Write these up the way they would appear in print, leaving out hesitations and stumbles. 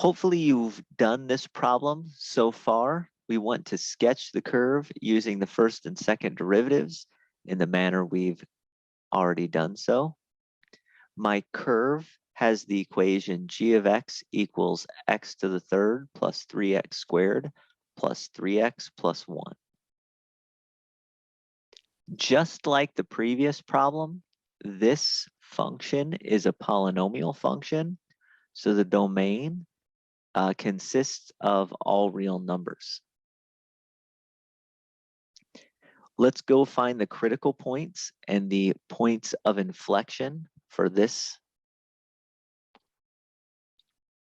Hopefully you've done this problem so far. We want to sketch the curve using the first and second derivatives in the manner we've already done so. My curve has the equation g of x equals x to the third plus 3x squared plus 3x plus 1. Just like the previous problem, this function is a polynomial function, so the domain consists of all real numbers. Let's go find the critical points and the points of inflection for this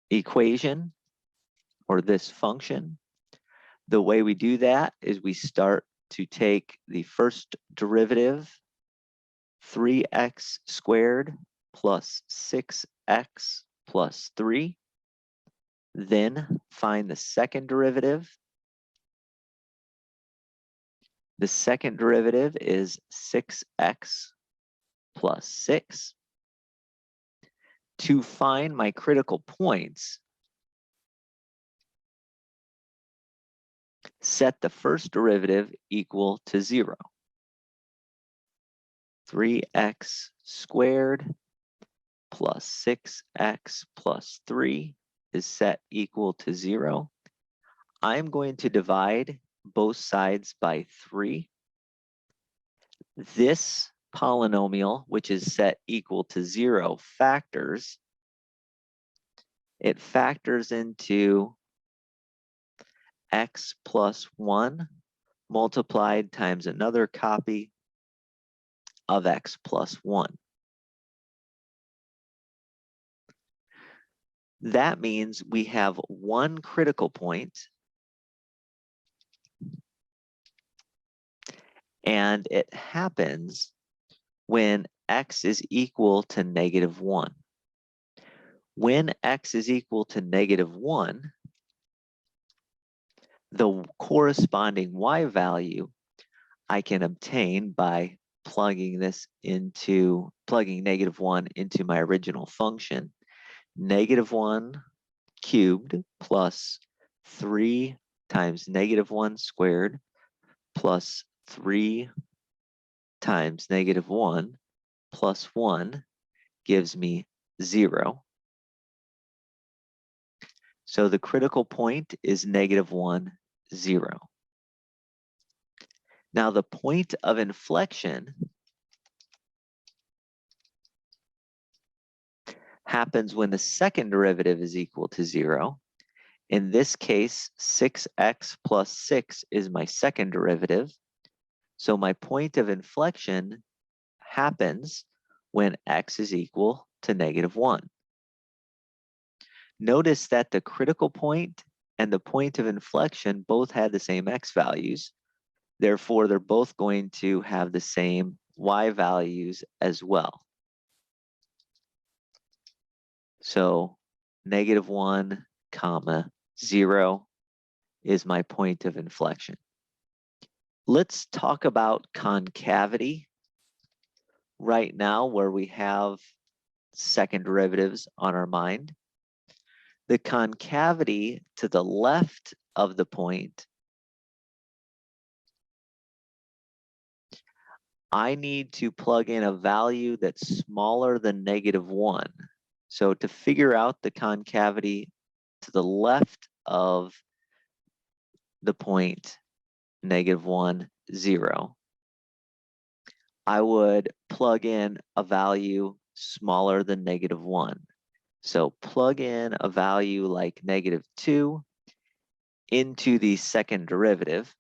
equation or this function. The way we do that is we start to take the first derivative, 3x squared plus 6x plus 3. Then find the second derivative. The second derivative is 6x plus 6. To find my critical points, set the first derivative equal to 0. 3x squared plus 6x plus 3 is set equal to 0. I'm going to divide both sides by 3. This polynomial, which is set equal to 0, factors. It factors into x plus 1 multiplied times another copy of x plus 1. That means we have one critical point, and it happens when x is equal to -1. When x is equal to -1, the corresponding y value I can obtain by plugging -1 into my original function. -1 cubed plus 3 times -1 squared plus 3 times -1 plus 1 gives me 0. So the critical point is -1, 0. Now the point of inflection happens when the second derivative is equal to 0. In this case, 6x plus 6 is my second derivative. So my point of inflection happens when x is equal to -1. Notice that the critical point and the point of inflection both had the same x values. Therefore, they're both going to have the same y values as well. So -1, 0 is my point of inflection. Let's talk about concavity right now, where we have second derivatives on our mind. The concavity to the left of the point, I need to plug in a value that's smaller than -1. So to figure out the concavity to the left of the point -1, 0, I would plug in a value smaller than -1. So plug in a value like -2 into the second derivative.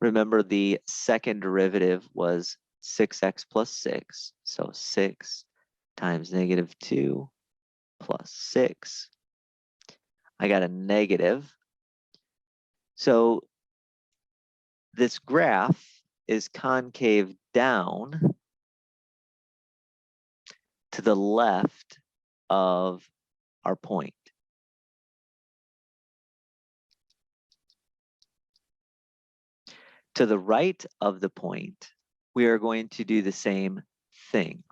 Remember, the second derivative was 6x plus 6. So 6 times -2 plus 6. I got a negative. So this graph is concave down to the left of our point. To the right of the point, we are going to do the same thing.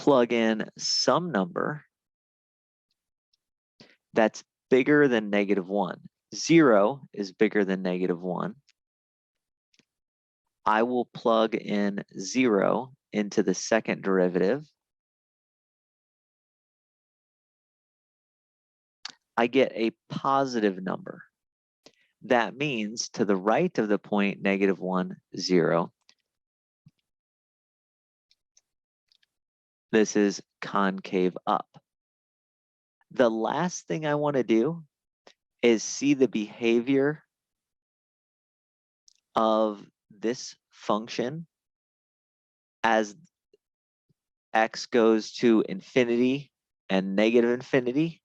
plug in some number that's bigger than -1. 0 is bigger than -1. I will plug in 0 into the second derivative. I get a positive number. That means to the right of the point -1, 0, this is concave up. The last thing I want to do is see the behavior of this function as x goes to infinity and -infinity.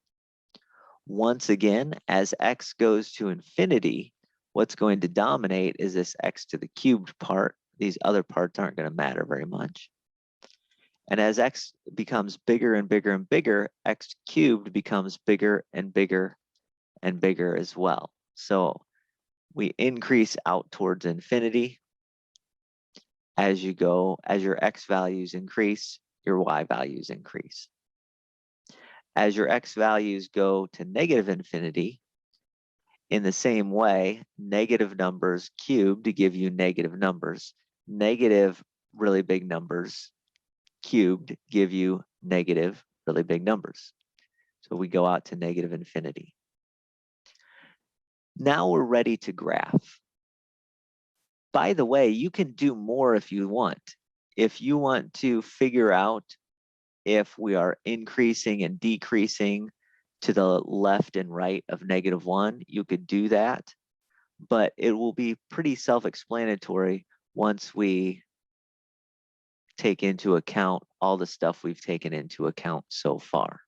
Once again, as x goes to infinity, what's going to dominate is this x to the cubed part. These other parts aren't going to matter very much. And as x becomes bigger and bigger and bigger, x cubed becomes bigger and bigger and bigger as well. So we increase out towards infinity. As you go, as your x values increase, your y values increase. As your x values go to -infinity, in the same way, negative numbers cubed to give you negative numbers. Negative really big numbers cubed give you negative really big numbers. So we go out to -infinity. Now we're ready to graph. By the way, you can do more if you want. If you want to figure out if we are increasing and decreasing to the left and right of -1, you could do that, but it will be pretty self-explanatory once we take into account all the stuff we've taken into account so far.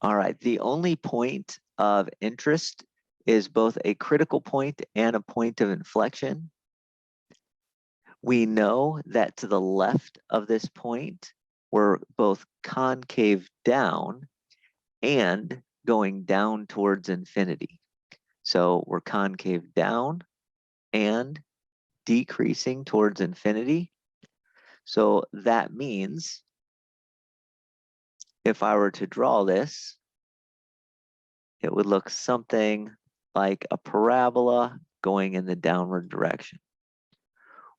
All right, the only point of interest is both a critical point and a point of inflection. We know that to the left of this point, we're both concave down and going down towards infinity. So we're concave down and decreasing towards infinity. So that means if I were to draw this, it would look something like a parabola going in the downward direction.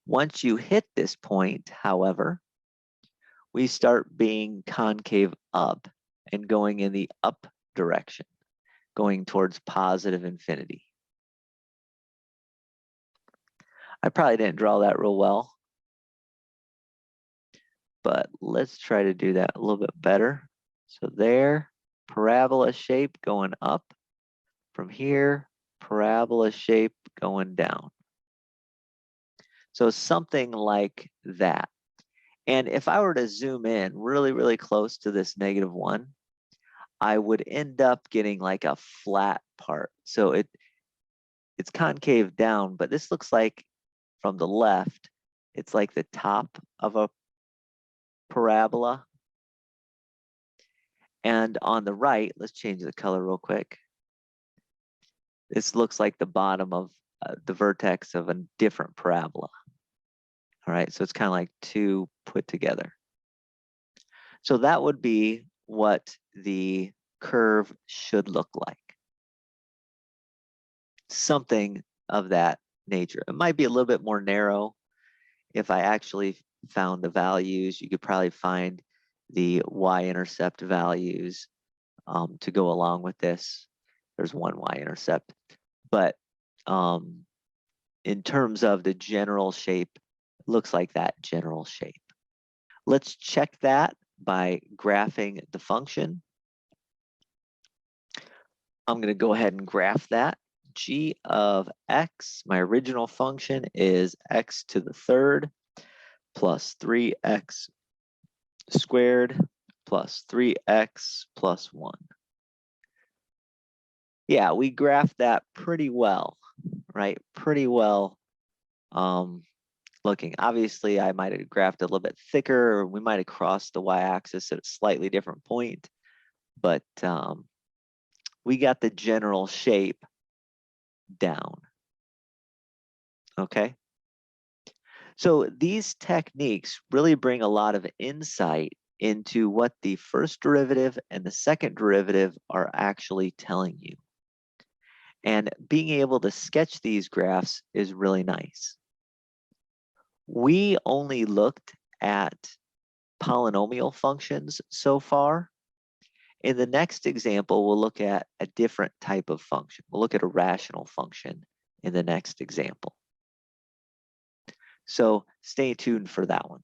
Once you hit this point, however, we start being concave up and going in the up direction, going towards positive infinity. I probably didn't draw that real well, but let's try to do that a little bit better. So there, parabola shape going up. From here, parabola shape going down. So something like that. And if I were to zoom in really, really close to this -1, I would end up getting like a flat part. So it's concave down, but this looks like from the left, it's like the top of a parabola. And on the right, let's change the color real quick. This looks like the bottom of the vertex of a different parabola. All right, so it's kind of like two put together. So that would be what the curve should look like. Something of that nature. It might be a little bit more narrow. If I actually found the values, you could probably find the y-intercept values to go along with this. There's one y-intercept. But in terms of the general shape, it looks like that general shape. Let's check that by graphing the function. I'm going to go ahead and graph that. G of x, my original function, is x to the third plus 3x squared plus 3x plus 1. Yeah, we graphed that pretty well, right? Pretty well looking. Obviously, I might have graphed a little bit thicker, or we might have crossed the y-axis at a slightly different point, but we got the general shape down. Okay? So these techniques really bring a lot of insight into what the first derivative and the second derivative are actually telling you. And being able to sketch these graphs is really nice. We only looked at polynomial functions so far. In the next example, we'll look at a different type of function. We'll look at a rational function in the next example. So stay tuned for that one.